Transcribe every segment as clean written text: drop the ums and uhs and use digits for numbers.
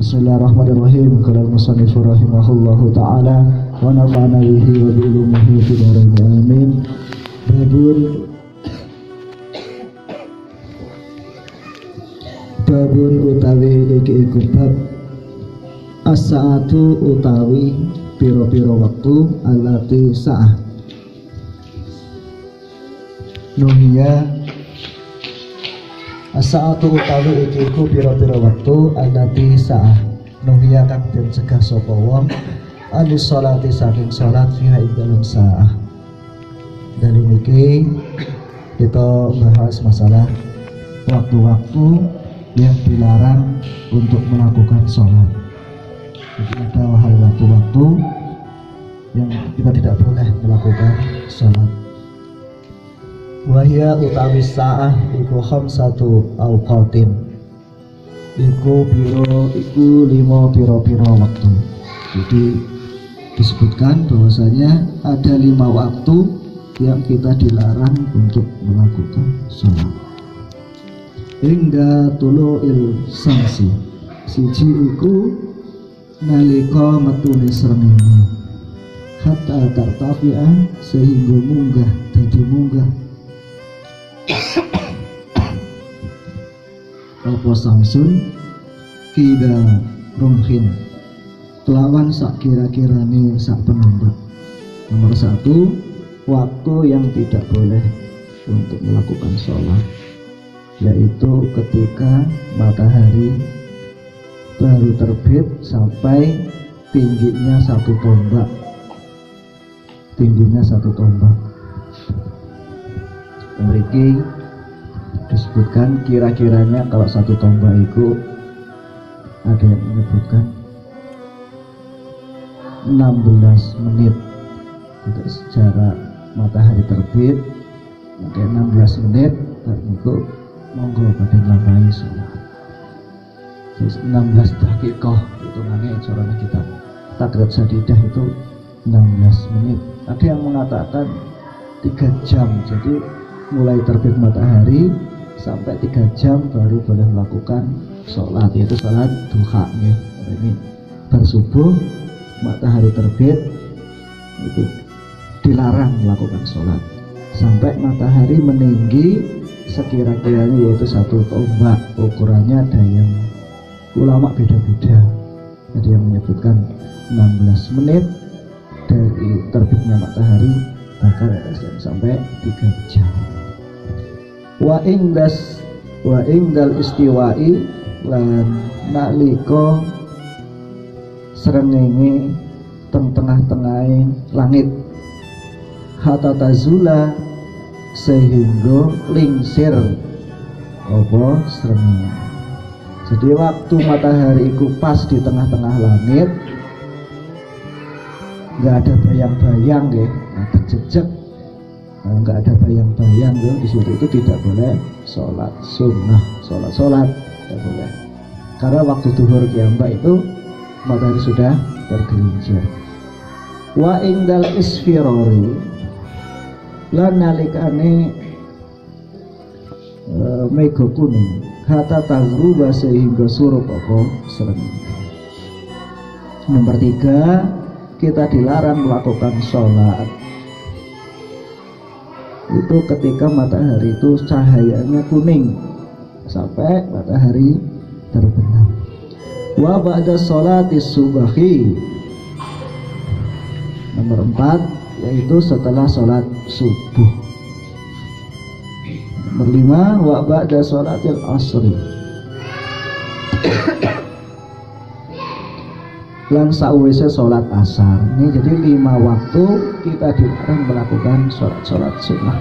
Bismillahirrahmanirrahim. Qala al-musannif rahimahullahu ta'ala wa nafa'ana bihi wa bi ulumihi fid dharain amin. Babun utawi iki iku bab as-saatu utawi pira-pira wektu allati sa'ah nuhiya. As-saatu utawi iki iku pira-pira wektu allati sa'ah nuhiya kang den cegah sapa wong alis sholati saking salat fiha ing dalem sa'ah. Dalam iki kita bahas masalah waktu-waktu yang dilarang untuk melakukan sholat. Jadi ada hal waktu-waktu yang kita tidak boleh melakukan sholat. Wahya utawi sa'ah iku khamsatu awqatin. Iku lima piro-piro waktu. Jadi disebutkan bahwasanya ada 5 waktu yang kita dilarang untuk melakukan sholat. Hingga tulu'il samsi siji iku nalika metune srengenge hatta tartafi'a sehingga munggah dadi munggah apa samsun kida rumhin kelawan sak kira-kirane sak penembak. Nomor 1, waktu yang tidak boleh untuk melakukan sholat yaitu ketika matahari baru terbit sampai tingginya 1 tombak. Memiliki disebutkan kira-kiranya kalau 1 tombak itu ada yang menyebutkan 16 menit untuk sejarah matahari terbit. Maka 16 menit itu monggo pada ngamai sholat. Terus 16 dakikoh hitungannya caranya kita takrat sadidah itu 16 menit. Ada yang mengatakan 3 jam. Jadi mulai terbit matahari sampai 3 jam baru boleh melakukan sholat, yaitu sholat duha ya. Ini bersubuh matahari terbit itu dilarang melakukan sholat sampai matahari meninggi sekira-kiranya yaitu 1 tombak. Ukurannya ada yang ulama beda-beda. Ada yang menyebutkan 16 menit dari terbitnya matahari bahkan sampai 3 jam. Wa ingdal istiwai lan nalika srengenge tengah-tengahe langit hatta tazula sehingga lingsir apa srengenge. Jadi waktu matahari itu pas di tengah-tengah langit, nggak ada bayang-bayang ya, terjejak, nggak ada bayang-bayang ya, di situ itu tidak boleh sholat sunnah, sholat tidak boleh. Karena waktu duhur qiyamah itu matahari sudah tergelincir. Wa ingdal isfirori lan nalikane mega kuning hatta tagruba sehingga surup apa srengenge. Nomor 3, kita dilarang melakukan sholat itu ketika matahari itu cahayanya kuning sampai matahari terbenam. Wa ba'da sholati subahi. Nomor 4, yaitu setelah sholat subuh. Nomor 5, wa ba'da sholatil asri. Lan sakwise sholat asar. Ini jadi 5 waktu kita dilarang melakukan sholat sunnah.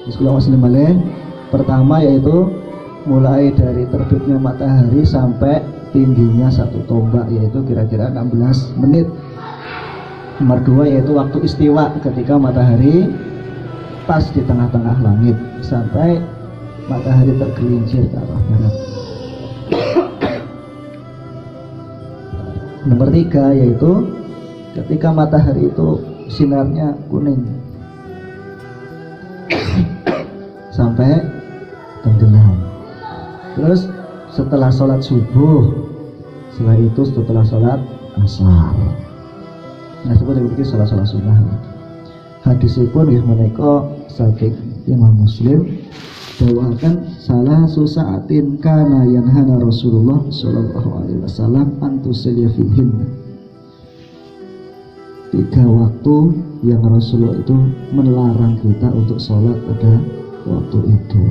Bismillahirrahmanirrahim. Pertama yaitu mulai dari terbitnya matahari sampai tingginya 1 tombak, yaitu kira-kira 16 menit. Nomor 2 yaitu waktu istiwa, ketika matahari pas di tengah-tengah langit sampai matahari tergelincir ke arah barat. Nomor 3 yaitu ketika matahari itu sinarnya kuning sampai tenggelam. Terus setelah sholat subuh, setelah itu setelah sholat asar. Nah seperti itu sholat sunnah. Hadisipun ya menika saking Imam Muslim bahwakan salah susaatin kana yanhana Rasulullah sallallahu alaihi wasallam an tusalliya fihin. 3 waktu yang Rasulullah itu melarang kita untuk sholat pada waktu itu.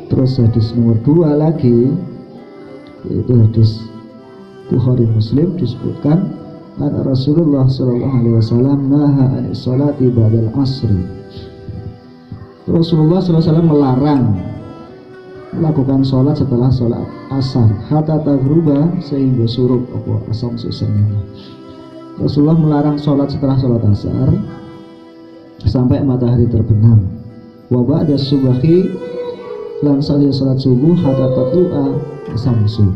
Terus hadis nomor 2 lagi, yaitu hadis Bukhari Muslim, disebutkan Rasulullah sallallahu alaihi wasallam naha anis sholati ba'dal asri. Rasulullah sallallahu alaihi wasallam melarang melakukan sholat setelah sholat asar hatta taghruba, sehingga surut apa asam susahnya. Rasulullah melarang sholat setelah sholat asar sampai matahari terbenam. Wa ba'da subahi, lan sholat subuh hatta tatlu'a samsu,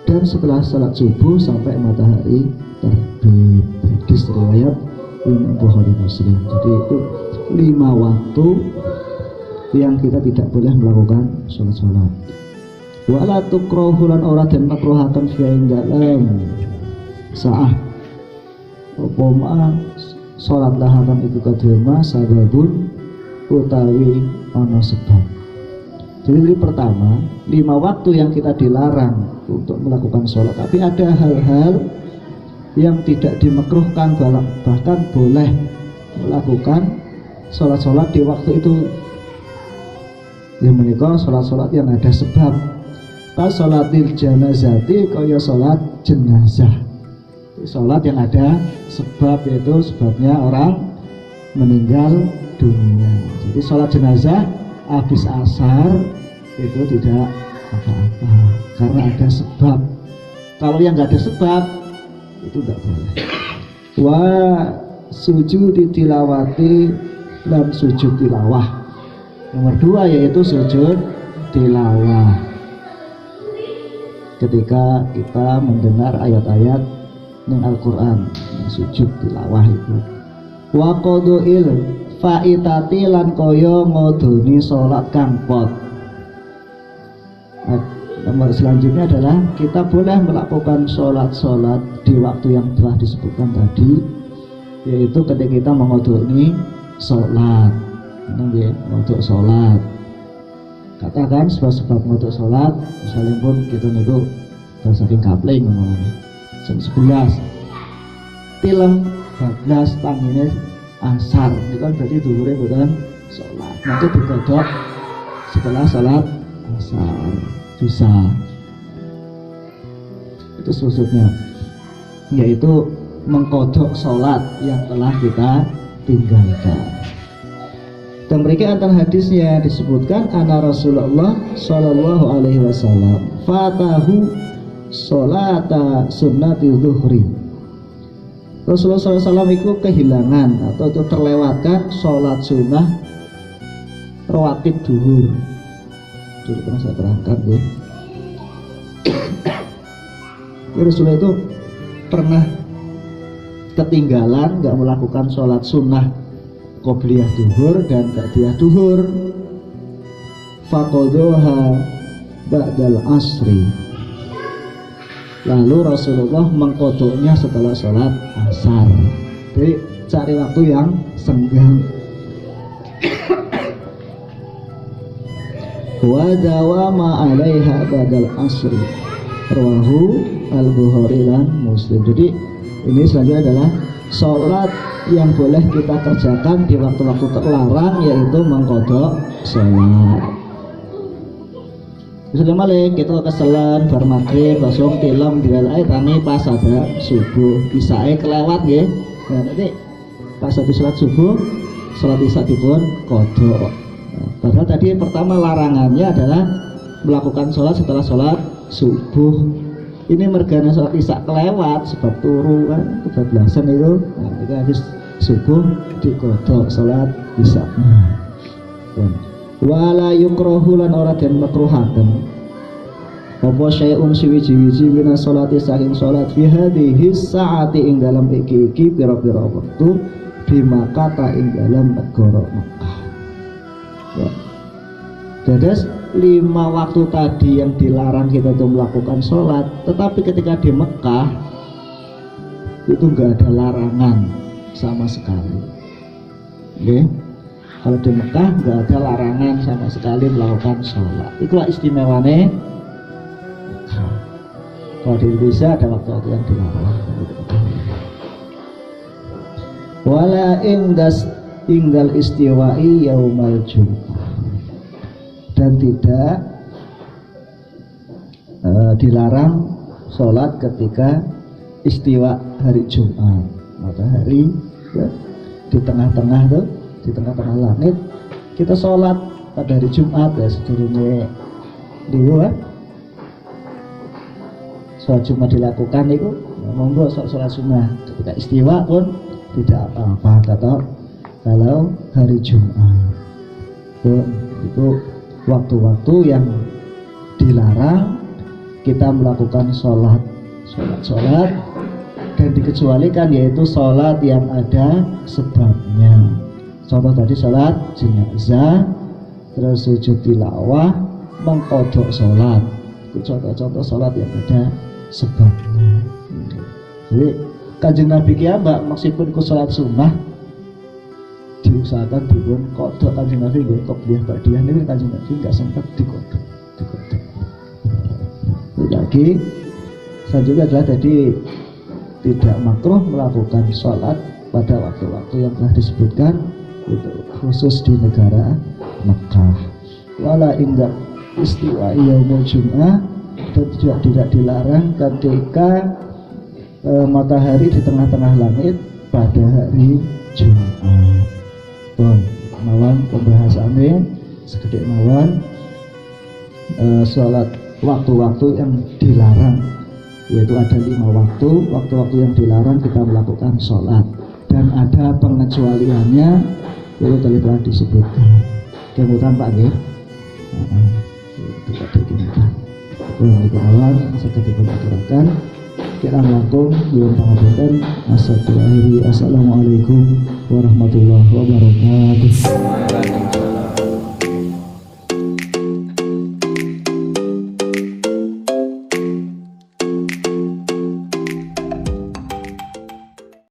dan setelah sholat subuh sampai matahari terbit. Hadis riwayat Imam Bukhari Muslim. Jadi itu 5 waktu yang kita tidak boleh melakukan sholat. Wala tukrahu lan ora den makruhaken fi ing dalem saah apa ma sholat lahakan itu kadema sababun utawi ana sebab. Jadi pertama 5 waktu yang kita dilarang untuk melakukan sholat, tapi ada hal-hal yang tidak dimakruhkan, bahkan boleh melakukan sholat-sholat di waktu itu. Yang menikah sholat-sholat yang ada sebab. Pas sholatil janazati kaya sholat jenazah, sholat yang ada sebab, yaitu sebabnya orang meninggal dunia. Jadi sholat jenazah habis asar itu tidak apa-apa karena ada sebab. Kalau yang nggak ada sebab itu nggak boleh. Wa sujud tilawati dan sujud tilawah. Nomor 2 yaitu sujud tilawah. Ketika kita mendengar ayat-ayat ning Al-Qur'an, sujud tilawah itu. Wa qadhil faitati lan kaya ngodoni salat kang pot. Nomor selanjutnya adalah kita boleh melakukan sholat di waktu yang telah disebutkan tadi, yaitu ketika kita mengodoni sholat. Untuk sholat, katakan sebab untuk sholat, misalnya pun kita niku saking kapling ngomongnya jam 11 tilem 12 tangine asar, itu kan berarti dhuwure bukan sholat. Nanti digodok setelah sholat asar bisa. Itu maksudnya, yaitu mengkodok sholat yang telah kita tinggalkan. Dan mereka antara hadisnya disebutkan anna Rasulullah sallallahu alaihi wasallam fatahu sholata sunnati zuhri. Rasulullah SAW itu kehilangan atau itu terlewatkan sholat sunnah rawatib duhur. Dulu pernah saya terangkan ya. Rasulullah itu pernah ketinggalan, nggak melakukan sholat sunnah qobliyah duhur dan ba'diyah duhur. Faqadhaha ba'dal asri. Lalu Rasulullah mengkodoknya setelah sholat asar. Jadi cari waktu yang senggang. Wa dawama 'alaiha ba'dal asri. Rawahu Al-Bukhari dan Muslim. Jadi ini selanjutnya adalah sholat yang boleh kita kerjakan di waktu-waktu terlarang, yaitu mengkodok sholat. Misalnya maling kita keselan bar maghrib langsung tilem dilelai tani pas ada subuh isyae kelewat nggih. Nah nanti pas habis sholat subuh sholat isya dipun kodok. Padahal tadi pertama larangannya adalah melakukan sholat setelah sholat subuh. Ini mergana sholat isya kelewat sebab turu kan kebablasan itu. Nah, itu habis subuh dikodok sholat isya. Wala yukrahu lan ora den makruhaken apa syai'un siwiji-wiji mina sholati saking sholat fi hadhihi saati ing dalam iki pira-pira waktu bima kata ing dalam negara Mekah. Ya. Dadas 5 waktu tadi yang dilarang kita untuk melakukan sholat, tetapi ketika di Mekah itu nggak ada larangan sama sekali. Oke? Kalau di Mekah nggak ada larangan sama sekali melakukan sholat. Itulah istimewanya. Kalau di Indonesia ada waktu-waktu yang dilarang. Wala ingdas tinggal istiwai yaumal jum'ah, dan tidak dilarang sholat ketika istiwa hari Jumat, matahari ya, di tengah-tengah tuh, di tengah-tengah langit kita sholat pada hari Jumat ya, sedurunge dua sholat Jumat dilakukan itu ya, monggo sholat sunnah. Ketika istiwa pun tidak apa-apa kalau hari Jumat itu waktu-waktu yang dilarang kita melakukan sholat dan dikecualikan, yaitu sholat yang ada sebabnya. Contoh tadi sholat jenazah, terus sujud tilawah, mengkodok sholat. Itu contoh-contoh sholat yang ada sebabnya. Jadi Kanjeng Nabi kiambak meskipun ku sholat sunnah diusahakan dipun kodok. Kanjeng Nabi nggih qobliyah ba'diyah niku Kanjeng Nabi enggak sempat dikodok. Lagi selanjutnya adalah tadi tidak makruh melakukan sholat pada waktu-waktu yang telah disebutkan, itu khusus di negara Mekah. Wala inda istiwa yaumul jum'ah, dan juga tidak dilarang ketika matahari di tengah-tengah langit pada hari Jumat. Bon, mawon pembahasannya sekedhik mawon sholat waktu-waktu yang dilarang, yaitu ada 5 waktu yang dilarang kita melakukan sholat, dan ada pengecualiannya, yaitu tadi telah disebutkan. Kemudian Pak nggih, tidak dikinkan. Ini kawan segera diperkirakan. Kita langkung belum pangapunten. Assalamualaikum warahmatullahi wabarakatuh.